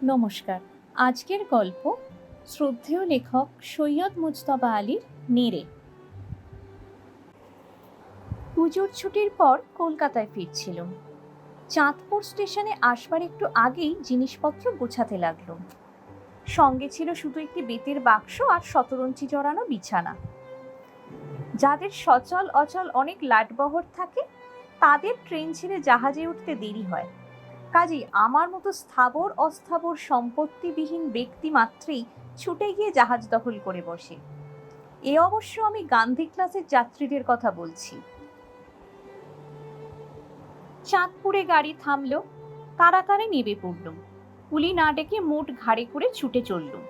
নমস্কার। আজকের গল্প শ্রদ্ধেয় লেখক সৈয়দ মুজতবা আলীর নেড়ে। পুজোর ছুটির পর কলকাতায় ফিরছিলুম। চাঁদপুর স্টেশনে আসবার একটু আগেই জিনিসপত্র গোছাতে লাগলুম। সঙ্গে ছিল শুধু একটি বেতের বাক্স আর শতরঞ্চি জড়ানো বিছানা। যাদের সচল অচল অনেক লাটবহর থাকে তাদের ট্রেন ছেড়ে জাহাজে উঠতে দেরি হয়। কাজেই আমার মতো স্থাবর অস্থাবর সম্পত্তিবিহীন ব্যক্তি মাত্রেই ছুটে গিয়ে জাহাজ দখল করে বসে। এ অবশ্য আমি গান্ধী ক্লাসের যাত্রীদের কথা বলছি। চাঁদপুরে গাড়ি থামলো, কারাকারে নেমে পড়লুম। কুলি না ডেকে মোট ঘাড়ে করে ছুটে চললুম।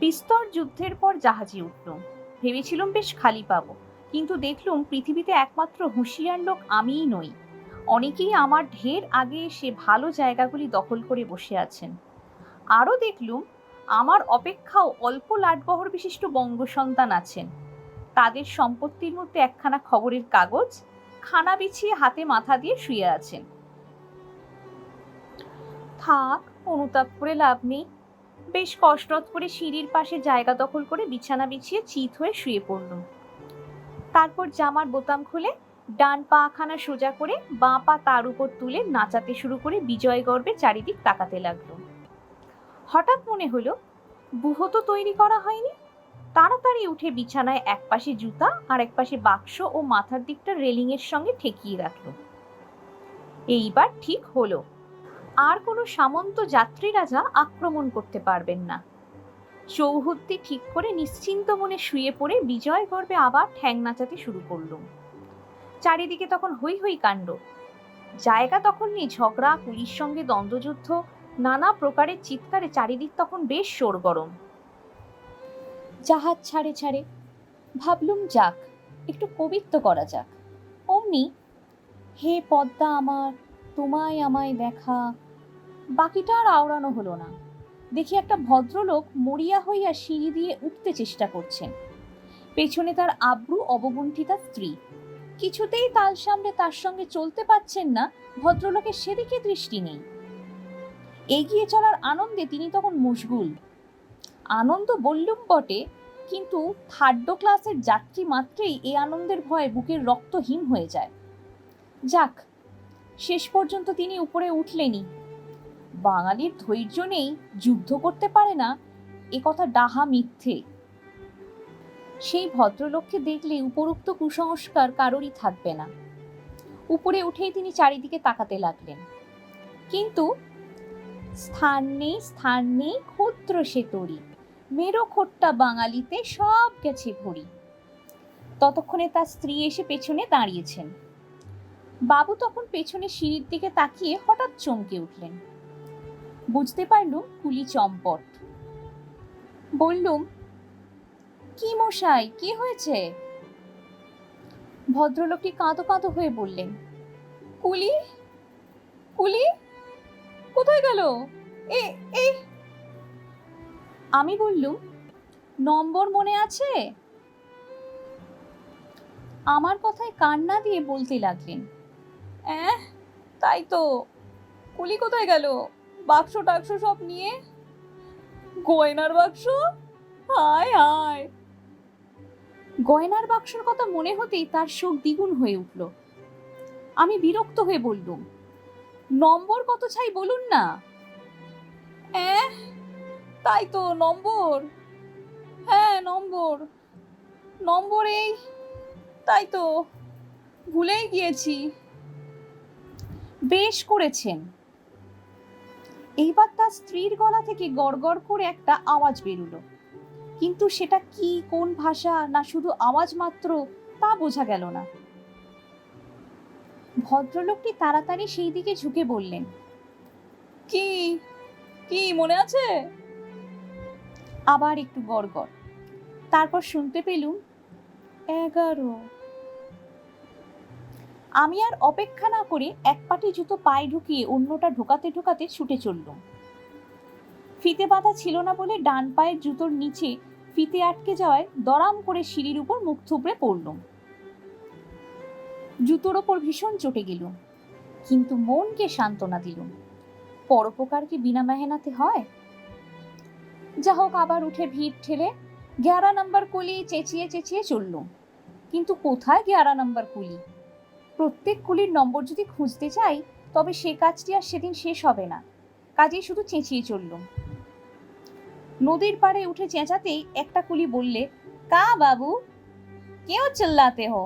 বিস্তর যুদ্ধের পর জাহাজে উঠলুম। ভেবেছিলুম বেশ খালি পাবো, কিন্তু দেখলুম পৃথিবীতে একমাত্র হুঁশিয়ার লোক আমিই নই। অনেকেই আমার ঢের আগে এসে ভালো জায়গাগুলি দখল করে বসে আছেন। আরও দেখলুম আমার অপেক্ষাও অল্প লাটবহর বিশিষ্ট বঙ্গ সন্তান আছেন। তাদের সম্পত্তির মধ্যে একখানা খবরের কাগজ, খানা বিছিয়ে হাতে মাথা দিয়ে শুয়ে আছেন। থাক, অনুতাপ করে লাভ নেই। বেশ কসরত করে সিঁড়ির পাশে জায়গা দখল করে বিছানা বিছিয়ে চিত হয়ে শুয়ে পড়লুম। তারপর জামার বোতাম খুলে ডান পা খানা সোজা করে বাঁ পা তার উপর তুলে নাচাতে শুরু করে বিজয় গর্বে চারিদিক তাকাতে লাগলুম। হঠাৎ মনে হলো বুহো তো তৈরি করা হয়নি। তাড়াতাড়ি উঠে বিছানায় এক পাশে জুতা আর এক পাশে বাক্স ও মাথার দিকটা রেলিং এর সঙ্গে ঠেকিয়ে রাখলুম। এইবার ঠিক হলো, আর কোনো সামন্ত যাত্রী রাজা আক্রমণ করতে পারবেন না। চৌহদ্দি ঠিক করে নিশ্চিন্ত মনে শুয়ে পড়ে বিজয় গর্বে আবার ঠ্যাং নাচাতে শুরু করলুম। চারিদিকে তখন হৈ হৈ কাণ্ড। জায়গা দখল নিয়ে ঝগড়া, পুলিশ সঙ্গে দ্বন্দ্বযুদ্ধ, নানা প্রকারের চিৎকারে চারিদিক তখন বেশ সরগরম। জাহাজ ছাড়ে ছাড়ে ভাবলুম যাক, একটু কবিত্ব করা যাক। অমনি হে পদ্মা আমার, তোমায় আমায় দেখা, বাকিটা আর আওড়ানো হলো না। দেখি একটা ভদ্রলোক মরিয়া হইয়া সিঁড়ি দিয়ে উঠতে চেষ্টা করছেন। পেছনে তার আব্রু অবগুণ্ঠিতা স্ত্রী। কিছুতেই তাল সামলে তার সঙ্গে চলতে পারছেন না। ভদ্রলোকের সেদিকে দৃষ্টি নেই। এগিয়ে চলার আনন্দে তিনি তখন মশগুল। আনন্দ বললুম বটে, কিন্তু থার্ড ক্লাসের যাত্রী মাত্রেই এই আনন্দের ভয়ে বুকের রক্ত হিম হয়ে যায়। যাক, শেষ পর্যন্ত তিনি উপরে উঠলেনই। বাঙালির ধৈর্য নেই, যুদ্ধ করতে পারে না, এ কথা ডাহা মিথ্যে। সেই ভদ্রলোককে দেখলে উপরোক্ত কুসংস্কার কারোরই থাকবে না। উপরে উঠেই তিনি চারিদিকে তাকাতে লাগলেন, কিন্তু স্থান নেই, স্থান নেই, ক্ষুদ্র সে তরি, মেরো খোট্টা বাঙালিতে সব গেছে ভরি। ততক্ষণে তার স্ত্রী এসে পেছনে দাঁড়িয়েছেন। বাবু তখন পেছনে সিঁড়ির দিকে তাকিয়ে হঠাৎ চমকে উঠলেন। বুঝতে পারলুম কুলি চম্পট। বললুম, কি মশাই, কি হয়েছে? ভদ্রলোকটি কাঁদো কাঁদো হয়ে বললেন, কুলি, কুলি কোথায় গেল? এই। আমি বললুম, নম্বর মনে আছে? আমার কথায় কান না দিয়ে বলতে লাগলেন, তাই তো, কুলি কোথায় গেল? বাক্স টাক্স সব নিয়ে? গয়নার বাক্স? হায় হায়। গয়নার বাক্সর কথা মনে হতেই তার শোক দ্বিগুণ হয়ে উঠল। আমি বিরক্ত হয়ে বললুম, নম্বর কত চাই বলুন না। তাই তো, নম্বর? হ্যাঁ, নম্বর নম্বর এই, তাই তো, ভুলেই গিয়েছি। বেশ করেছেন। এইবার তার স্ত্রীর গলা থেকে গড়গড় করে একটা আওয়াজ বেরুলো, কিন্তু সেটা কি, কোন ভাষা, না শুধু আওয়াজ মাত্র, তা বোঝা গেল না। ভদ্রলোকটি তাড়াতাড়ি সেই দিকে ঝুঁকে বললেন, কি কি মনে আছে? আবার একটু গড়গড়। তারপর শুনতে পেলুম 11। আমি আর অপেক্ষা না করে এক পাটি জুতো পায়ে ঢুকিয়ে অন্যটা ঢোকাতে ঢোকাতে ছুটে চললুম। ফিতে বাঁধা ছিল না বলে ডান পায়ের জুতোর নিচে ফিতে আটকে যাওয়ায় দড়াম করে সিঁড়ির উপর মুখ থুবড়ে পড়লুম। জুতোর ওপর ভীষণ চটে গেলুম, কিন্তু মনকে সান্ত্বনা দিলুম। পরোপকার কি বিনা মেহনতে হয়? যা হোক, আবার উঠে ভিড় ঠেলে 11 নম্বর কুলি চেঁচিয়ে চেঁচিয়ে চললুম। কিন্তু কোথায় 11 নম্বর কুলি? প্রত্যেক কুলির নম্বর যদি খুঁজতে চাই তবে সে কাজটি আর সেদিন শেষ হবে না। কাজেই শুধু চেঁচিয়ে চললুম। নদীর পাড়ে উঠে চেঁচাতেই একটা কুলি বললে, কা বাবু, কেউ চিল্লাতে হো?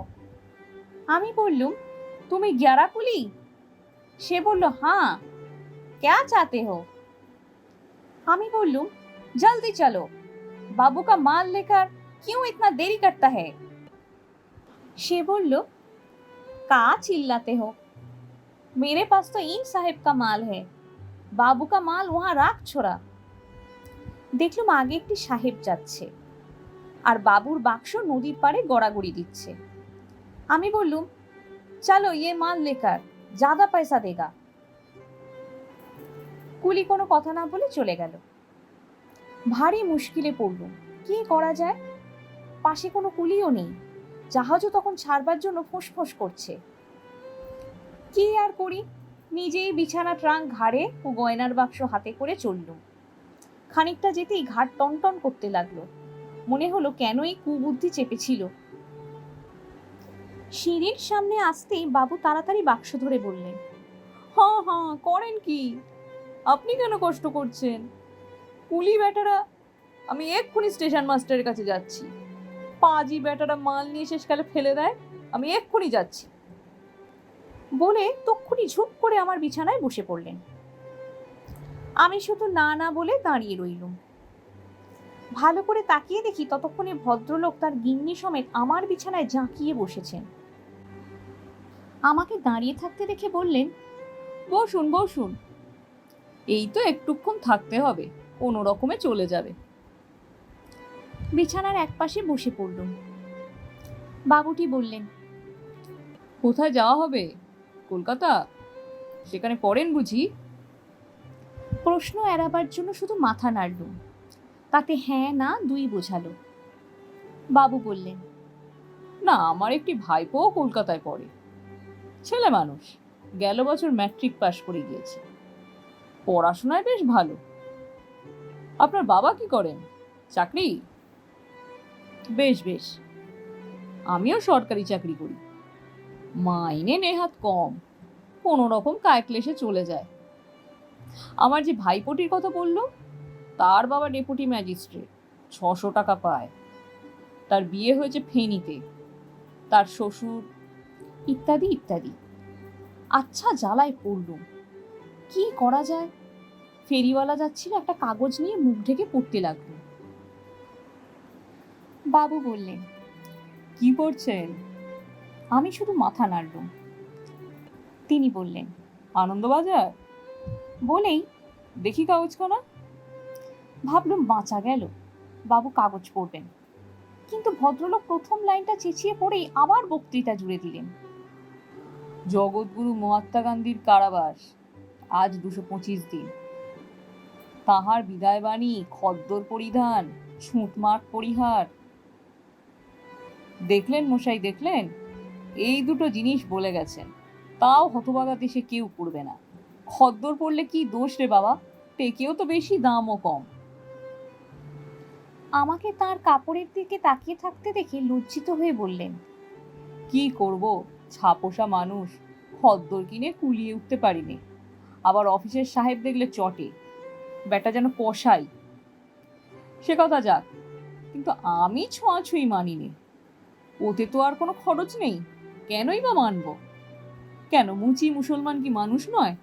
আমি বললুম, তুমি 11 কুলি? সে বলল, হ্যাঁ, क्या चाहते हो? আমি বললুম, जल्दी चलो, बाबू का माल लेकर क्यों इतना देरी करता है? সে বলল, का चिल्लाते हो? मेरे पास तो इन साहेब का माल है, बाबू का माल वहां राख छोड़ा। দেখলুম আগে একটি সাহেব যাচ্ছে আর বাবুর বাক্স নদীর পাড়ে গড়াগড়ি দিচ্ছে। আমি বললুম, চলো ये माल लेकर ज्यादा पैसा देगा। কুলি কোনো কথা না বলে চলে গেল। ভারী মুশকিলে পড়লুম, কি করা যায়? পাশে কোনো কুলিও নেই। জাহাজও তখন ছাড়বার জন্য ফোঁস করছে। কি আর করি? নিজেই বিছানা ট্রাঙ্ক ঘাড়ে ও গয়নার বাক্স হাতে করে চললুম। খানিকটা যেতেই ঘাট টনটন করতে লাগলো। মনে হলো কেন এই কুবুদ্ধি চেপেছিল। সিঁড়ির সামনে আসতেই বাবু তাড়াতাড়ি বাক্স ধরে বললেন, হ্যাঁ হ্যাঁ, করেন কি? আপনি কেন কষ্ট করছেন? কুলি বেটারা, আমি এক্ষুনি স্টেশন মাস্টারের কাছে যাচ্ছি। পাজি বেটারা মাল নিয়ে শেষকালে ফেলে দেয়, আমি এক্ষুনি যাচ্ছি। বলে তক্ষুনি ঝুপ করে আমার বিছানায় বসে পড়লেন। আমি শুধু না না বলে দাঁড়িয়ে রইলুম। ভালো করে তাকিয়ে দেখি ততক্ষণে ভদ্রলোক তার গিন্নি সমেত আমার বিছানায় জাঁকিয়ে বসেছেন। আমাকে দাঁড়িয়ে থাকতে দেখে বললেন, বসুন বসুন, এই তো একটুক্ষণ থাকতে হবে, কোনো রকমে চলে যাবে। বিছানার একপাশে বসে পড়লুম। বাবুটি বললেন, কোথায় যাওয়া হবে? কলকাতা? সেখানে পড়েন বুঝি? প্রশ্ন এড়াবার জন্য শুধু মাথা নাড়লুম। তাতে হ্যাঁ না দুই বোঝালো। বাবু বললেন, না, আমার একটি ভাইপো কলকাতায় পড়ে। ছেলে মানুষ, গেল বছর ম্যাট্রিক পাশ করে গিয়েছে, পড়াশোনায় বেশ ভালো। আপনার বাবা কি করেন? চাকরি? বেশ বেশ, আমিও সরকারি চাকরি করি। মাইনে নেহাত কম, কোনো রকম কায়ক্লেশে চলে যায়। আমার যে ভাইপোটির কথা বললো, তার বাবা ডেপুটি ম্যাজিস্ট্রেট, 600 টাকা পায়। তার বিয়ে হয়েছে ফেনীতে, তার শ্বশুর ইত্যাদি ইত্যাদি। আচ্ছা জ্বালায় পড়লুম, কি করা যায়? ফেরিওয়ালা যাচ্ছিল, একটা কাগজ নিয়ে মুখ ঢেকে পড়তে লাগলো। বাবু বললেন, কি পড়ছেন? আমি শুধু মাথা নাড়লুম। তিনি বললেন, আনন্দবাজার। বলেই, দেখি কাগজখানা। ভাবলুম বাঁচা গেল, বাবু কাগজ পড়বেন। কিন্তু ভদ্রলোক প্রথম লাইনটা চেঁচিয়ে পড়েই আবার বক্তৃতা জুড়ে দিলেন। জগৎগুরু মহাত্মা গান্ধীর কারাবাস আজ 225 দিন। তাহার বিদায় বাণী, খদ্দর পরিধান, ছুঁটমাট পরিহার। দেখলেন মশাই, দেখলেন? এই দুটো জিনিস বলে গেছেন, তাও হতভাগা দেশে কেউ করবে না। খদ্দর পড়লে কি দোষ রে বাবা, টেকেও তো বেশি, দামও কম। আমাকে তার কাপড়ের দিকে তাকিয়ে থাকতে দেখে লজ্জিত হয়ে বললেন, কি করব, ছাপোষা মানুষ, খদ্দর কিনে কুলিয়ে উঠতে পারিনি। আবার অফিসের সাহেব দেখলে চটে, বেটা যেন কষাই। সে কথা যাক, কিন্তু আমি ছোঁয়াছুঁই মানিনি। ওতে তো আর কোনো খরচ নেই, কেনই বা মানব? কেন, মুচি মুসলমান কি মানুষ নয়?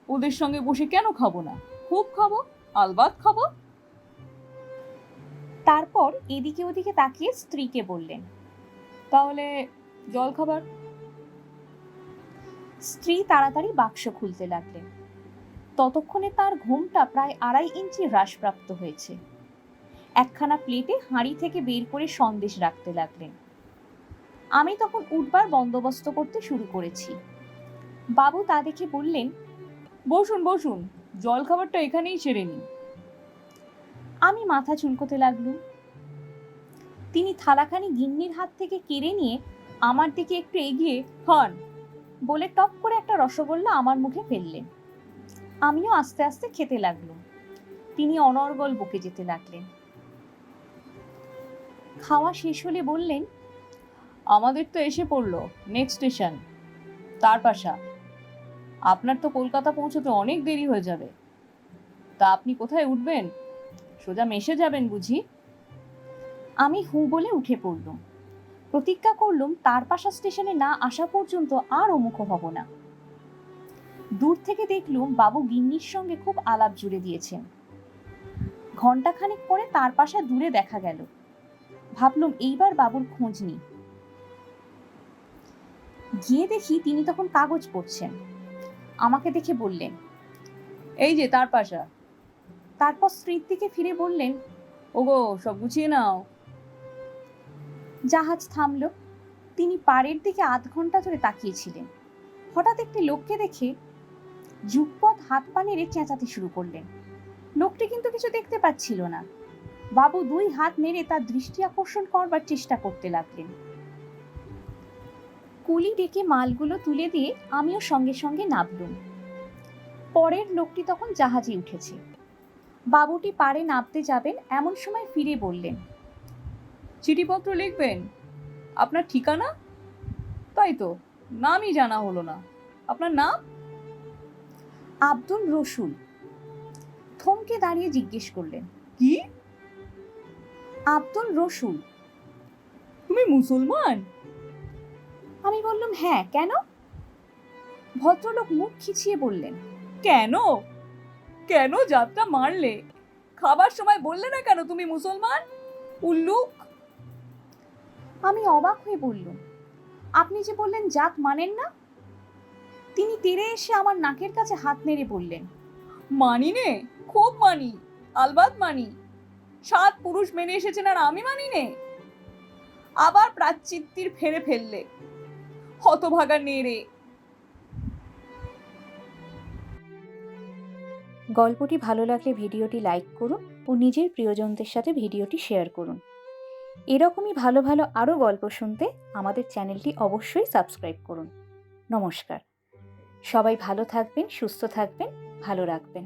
ওদের সঙ্গে বসে কেন খাবো না? খুব খাবো, আলবাত খাবো। তারপর এদিকে ওদিকে তাকিয়ে স্ত্রীকে বললেন, তাহলে জল খাবার। স্ত্রী তাড়াতাড়ি বাক্স খুলতে লাগলেন। ততক্ষণে তার ঘুমটা প্রায় 2.5 ইঞ্চি হ্রাসপ্রাপ্ত হয়েছে। একখানা প্লেটে হাঁড়ি থেকে বের করে সন্দেশ রাখতে লাগলেন। আমি তখন উঠবার বন্দোবস্ত করতে শুরু করেছি। বাবু তা দেখে বললেন, বসুন বসুন, জল খাবারটা এখানেই সেরে নিন। আমি মাথা চুলকোতে লাগলুম। তিনি থালাখানি গিন্নির হাত থেকে কেড়ে নিয়ে আমার দিকে একটু এগিয়ে, হন বলে টপ করে একটা রসগোল্লা আমার মুখে ফেললেন। আমিও আস্তে আস্তে খেতে লাগলাম। তিনি অনর্গল বকে যেতে লাগলেন। খাওয়া শেষ হলে বললেন, আমাদের তো এসে পড়লো নেক্সট স্টেশন তারপাশা। আপনার তো কলকাতা পৌঁছতে অনেক দেরি হয়ে যাবে। তা আপনি কোথায় উঠবেন? সোজা মেসে যাবেন বুঝি? আমি হু বলে উঠে পড়লুম। প্রতিজ্ঞা করলুম তারপাশা স্টেশনে না আসা পর্যন্ত আর ওমুখ হব না। দূর থেকে দেখলুম বাবু গিন্নির সঙ্গে খুব আলাপ জুড়ে দিয়েছেন। ঘণ্টাখানেক পরে তারপাশা দূরে দেখা গেল। ভাবলুম এইবার বাবুর খোঁজ নিই। গিয়ে দেখি তিনি তখন কাগজ পড়ছেন। আমাকে দেখে বললেন, এই যে তারপাশা। তারপর স্ত্রীর দিকে ফিরে বললেন, ওগো সব গুছিয়ে নাও। জাহাজ থামল। তিনি পাড়ের দিকে আধ ঘন্টা ধরে তাকিয়েছিলেন। হঠাৎ একটি লোককে দেখে যুগপৎ হাত পা নেড়ে চেঁচাতে শুরু করলেন। লোকটি কিন্তু কিছু দেখতে পাচ্ছিল না। বাবু দুই হাত নেড়ে তার দৃষ্টি আকর্ষণ করবার চেষ্টা করতে লাগলেন। কুলি ডেকে মালগুলো তুলে দিয়ে আমিও সঙ্গে সঙ্গে নামলুম। পরের লোকটি তখন জাহাজে উঠেছে। বাবুটি পাড়ে নামতে যাবেন এমন সময় ফিরে বললেন, চিঠিপত্র লিখবেন? আপনার ঠিকানা? তাই তো, নামই জানা হলো না। আপনার নাম? আব্দুল রসুল। থমকে দাঁড়িয়ে জিজ্ঞেস করলেন, কি? আব্দুল রসুল। তুমি মুসলমান? আমি বললাম, হ্যাঁ, কেন? ভদ্রলোক মুখ খিচিয়ে বললেন, কেন কেন জাতটা মারলে? খাবার সময় বললে না কেন তুমি মুসলমান? উল্লুক। আমি অবাক হয়ে বললুম, আপনি যে বললেন জাত মানেন না। তিনি তেড়ে এসে আমার নাকের কাছে হাত নেড়ে বললেন, মানি নে, খুব মানি, আলবাত মানি। 7 পুরুষ মেনে এসেছেন আর আমি মানি নে। আবার প্রাচ্চিত্তির ফেরে ফেললে, হতভাগা নেড়ে। গল্পটি ভালো লাগলে ভিডিওটি লাইক করুন ও নিজের প্রিয়জনদের সাথে ভিডিওটি শেয়ার করুন। এরকমই ভালো ভালো আরও গল্প শুনতে আমাদের চ্যানেলটি অবশ্যই সাবস্ক্রাইব করুন। নমস্কার। সবাই ভালো থাকবেন, সুস্থ থাকবেন, ভালো রাখবেন।